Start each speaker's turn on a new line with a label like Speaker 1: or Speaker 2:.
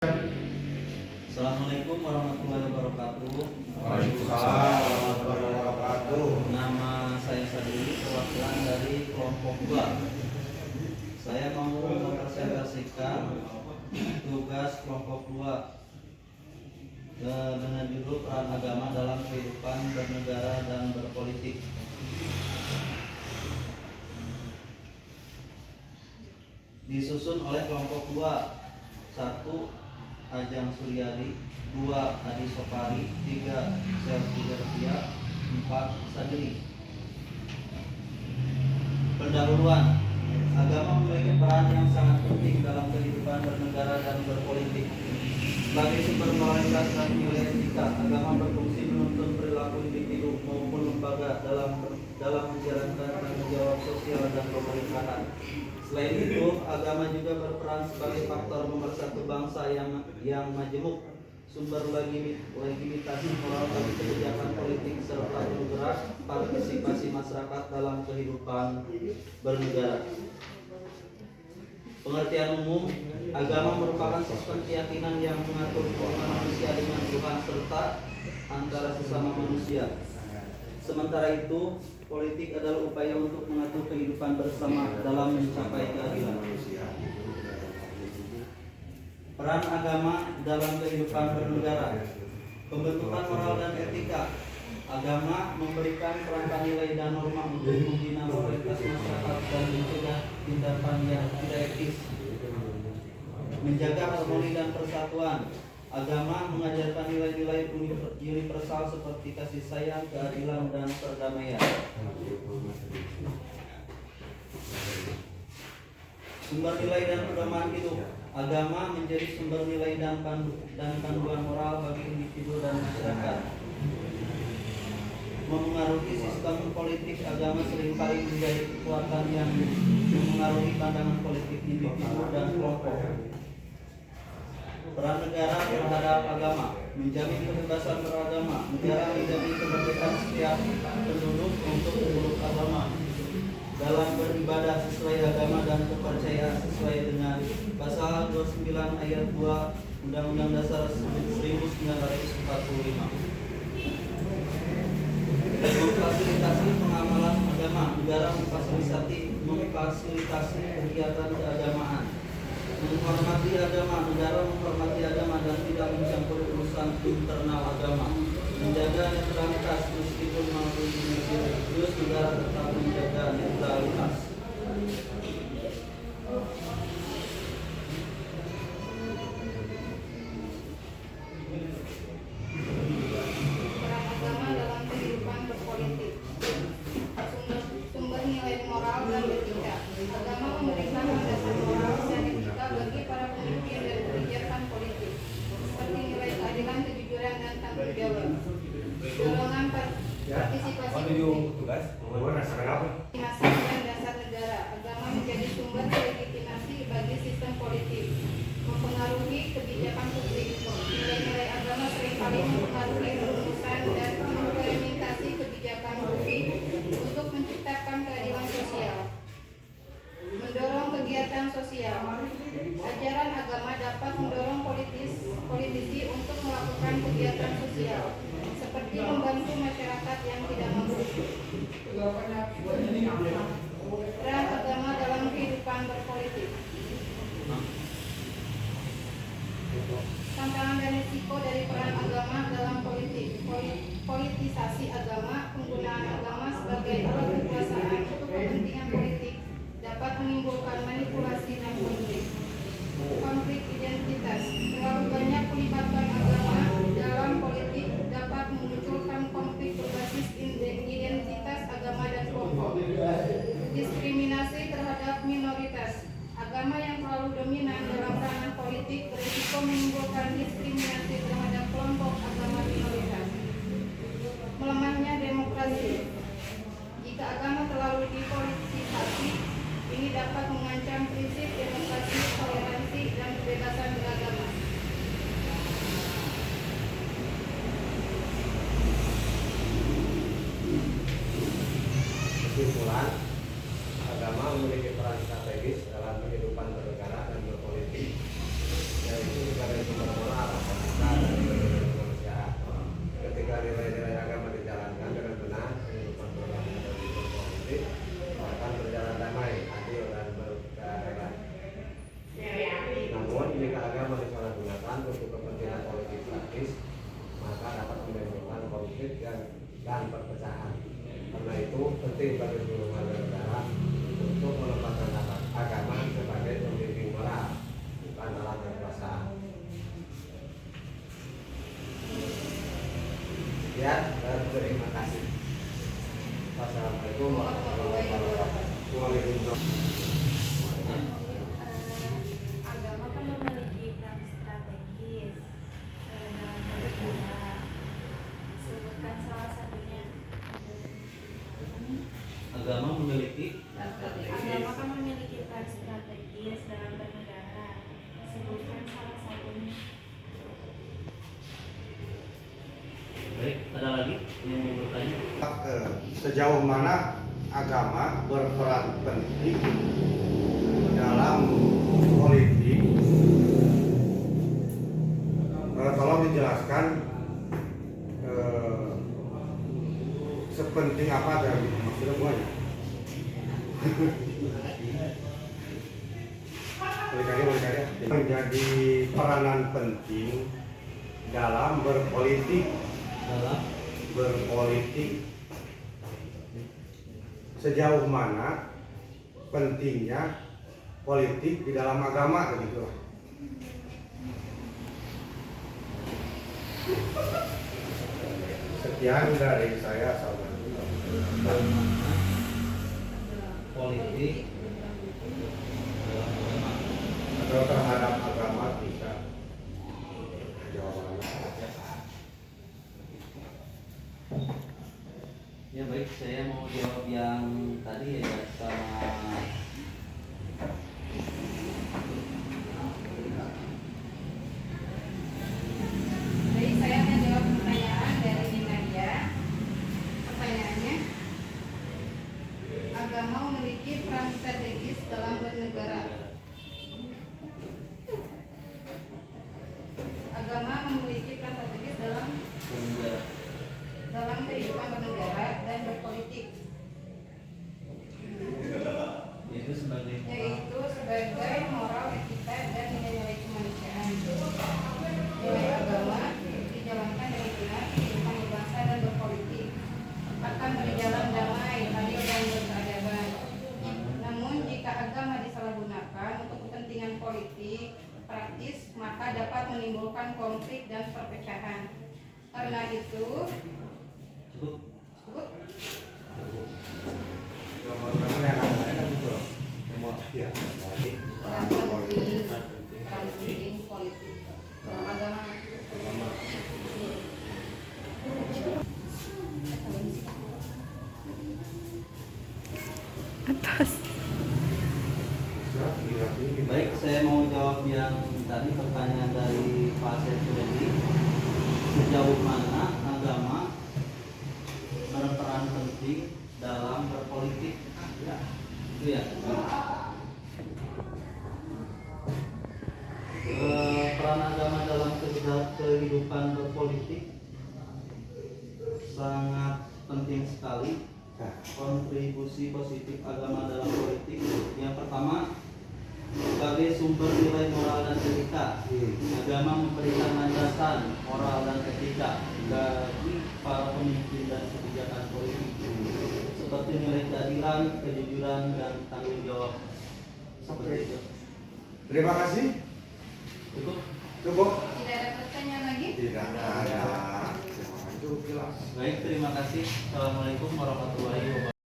Speaker 1: Assalamualaikum warahmatullahi wabarakatuh.
Speaker 2: Waalaikumsalam warahmatullahi wabarakatuh.
Speaker 1: Nama saya Sadili, perwakilan dari kelompok 2. Saya mau mempresentasikan tugas kelompok 2 dengan judul peran agama dalam kehidupan bernegara dan berpolitik. Disusun oleh kelompok 2. 1. Ajang Suryadi, 2. Adi Sopari, 3. Selvi Gertia, 4. Sadili. Pendahuluan. Agama memiliki peran yang sangat penting dalam kehidupan bernegara dan berpolitik. Sebagai sumber moralitas dan nilai etika, agama berfungsi menuntun perilaku individu maupun lembaga dalam menjalankan tanggung jawab sosial dan pemerintahan. Selain itu, agama juga berperan sebagai faktor pemersatu bangsa yang majemuk, sumber legitimitas moral bagi kebijakan politik serta penggerak partisipasi masyarakat dalam kehidupan bernegara. Pengertian umum, agama merupakan sistem keyakinan yang mengatur hubungan manusia dengan Tuhan serta antara sesama manusia. Sementara itu, politik adalah upaya untuk mengatur kehidupan bersama dalam mencapai keadilan. Peran agama dalam kehidupan bernegara. Pembentukan moral dan etika. Agama memberikan kerangka nilai dan norma untuk membina moralitas masyarakat dan mencegah tindakan yang tidak etis. Menjaga harmoni dan persatuan. Agama mengajarkan nilai-nilai universal seperti kasih sayang, keadilan, dan perdamaian. Sumber nilai dan pedoman hidup. Agama menjadi sumber nilai dan panduan moral bagi individu dan masyarakat. Memengaruhi sistem politik, agama seringkali menjadi kekuatan yang memengaruhi pandangan politik individu dan kelompok. Peran negara terhadap agama. Menjamin kebebasan beragama. Negara menjamin kemerdekaan setiap penduduk untuk memeluk agama dalam beribadah sesuai agama dan kepercayaan sesuai dengan pasal 29 ayat 2 Undang-Undang Dasar 1945. Memfasilitasi pengamalan agama. Negara memfasilitasi kegiatan keagamaan. Menghormati agama. Negara menghormati agama dan tidak mencampuri urusan internal agama. Menjaga netralitas. Meskipun mampu religius, negara tetap menjaga netralitas.
Speaker 3: Peran agama dalam kehidupan berpolitik. Sumber nilai moral dan etika. Agama memberikan landasan moral dan etika bagi para pemimpin dan kebijakan politik, seperti nilai keadilan, kejujuran, dan tanggung jawab. Dorongan partisipasi dan dasar negara. Agama menjadi sumber legitimasi bagi sistem politik, mempengaruhi kebijakan publik. Nilai-nilai agama seringkali mempengaruhi rumusan dan implementasi kebijakan publik untuk menciptakan keadilan sosial. Mendorong kegiatan sosial. Ajaran agama dapat mendorong politisi untuk melakukan kegiatan sosial, seperti membantu masyarakat yang tidak mampu. Peran agama dalam kehidupan berpolitik. Tantangan dan risiko dari peran agama dalam politik. Politisasi agama. Penggunaan agama sebagai alat kekuasaan untuk kepentingan politik dapat menimbulkan manipulasi dan konflik. Konflik identitas. Terlalu banyak pelibatan agama dalam politik dapat memunculkan konflik berbasis identitas agama dan kelompok. Diskriminasi terhadap minoritas. Agama yang terlalu dominan dalam ranah politik berisiko menimbulkan diskriminasi terhadap kelompok agama minoritas. Melemahnya demokrasi. Jika agama terlalu dipolitisasi, ini dapat mengancam prinsip demokrasi, toleransi, dan kebebasan beragama.
Speaker 2: Kesimpulan, agama memiliki peran strategis dalam kehidupan bernegara dan berpolitik, yaitu sebagai Sekian dan terima kasih. Wassalamualaikum warahmatullahi wabarakatuh. Waalaikumsalam.
Speaker 4: Agama kan memiliki peran strategis dalam bernegara. Sebutkan salah satunya.
Speaker 1: Agama memiliki
Speaker 4: Agama kan memiliki peran strategis dalam bernegara. Sebutkan salah satunya.
Speaker 1: baik. Ada lagi yang mau bertanya?
Speaker 2: Sejauh mana agama berperan penting dalam politik? Tolong dijelaskan sepenting apa dan maksudnya semuanya. Boleh menjadi peranan penting dalam berpolitik. Sejauh mana pentingnya politik di dalam agama begitu. Sekian dari saya, saudara.
Speaker 1: Politik
Speaker 2: Atau terhadap agama bisa jawabannya.
Speaker 1: ya baik, saya mau jawab yang tadi ya sama
Speaker 3: Jadi saya menjawab pertanyaan dari Nadia. Pertanyaannya, agama memiliki peran strategis dalam bernegara. Agama memiliki peran strategis dalam kehidupan bernegara dan berpolitik,
Speaker 1: yaitu sebagai
Speaker 3: moral, etika, dan nilai-nilai kemanusiaan. Nilai agama dijalankan dengan benar kehidupan berbangsa dan berpolitik akan berjalan damai, adil, dan berkeadaban. Namun jika agama disalahgunakan untuk kepentingan politik praktis, maka dapat menimbulkan konflik dan perpecahan. Karena itu,
Speaker 1: cukup.
Speaker 3: penting politik dalam agama.
Speaker 1: Baik, saya mau jawab yang tadi pertanyaan dari Pak Sefredi. Sejauh mana agama berperan penting dalam berpolitik? Ya, itu ya. Peran agama dalam kehidupan berpolitik sangat penting sekali. Kontribusi positif agama dalam politik, yang pertama, sebagai sumber nilai moral dan etika. Agama memberikan landasan moral dan etika bagi para pemimpin dan kebijakan politik, seperti nilai keadilan, kejujuran, dan tanggung jawab. Seperti itu.
Speaker 2: Terima kasih.
Speaker 1: Cukup.
Speaker 2: Cukup.
Speaker 3: Tidak ada pertanyaan lagi?
Speaker 2: Tidak ada. Cukup jelas.
Speaker 1: Baik, terima kasih. Assalamualaikum warahmatullahi wabarakatuh.